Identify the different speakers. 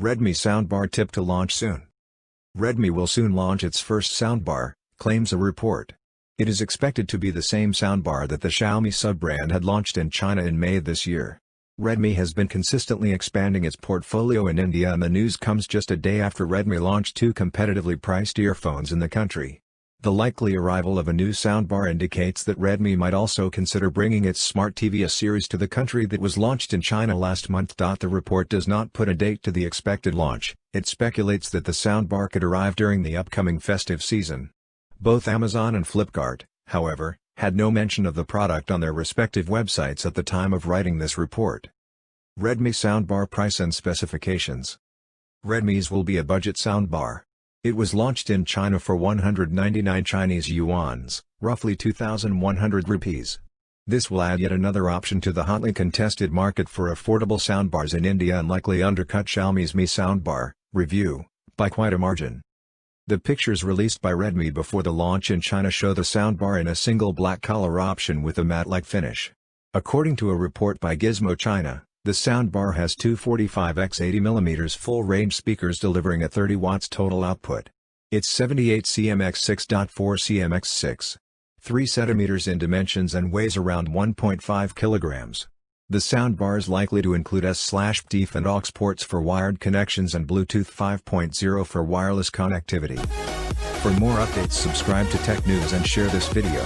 Speaker 1: Redmi Soundbar tip to launch soon. Redmi will soon launch its first soundbar, claims a report. It is expected to be the same soundbar that the Xiaomi sub-brand had launched in China in May this year. Redmi has been consistently expanding its portfolio in India, and the news comes just a day after Redmi launched two competitively priced earphones in the country. The likely arrival of a new soundbar indicates that Redmi might also consider bringing its Smart TV A series to the country that was launched in China last month. The report does not put a date to the expected launch. It speculates that the soundbar could arrive during the upcoming festive season. Both Amazon and Flipkart, however, had no mention of the product on their respective websites at the time of writing this report. Redmi Soundbar price and specifications. Redmi's will be a budget soundbar. It was launched in China for 199 Chinese yuans, roughly 2,100 rupees. This will add yet another option to the hotly contested market for affordable soundbars in India and likely undercut Xiaomi's Mi Soundbar review by quite a margin. The pictures released by Redmi before the launch in China show the soundbar in a single black color option with a matte-like finish. According to a report by Gizmo China, the soundbar has two 45x80mm full-range speakers delivering a 30 watts total output. It's 78 cmx 6.4 cmx 3 cm in dimensions and weighs around 1.5 kilograms. The soundbar is likely to include S/PDIF and aux ports for wired connections and Bluetooth 5.0 for wireless connectivity. For more updates, subscribe to Tech News and share this video.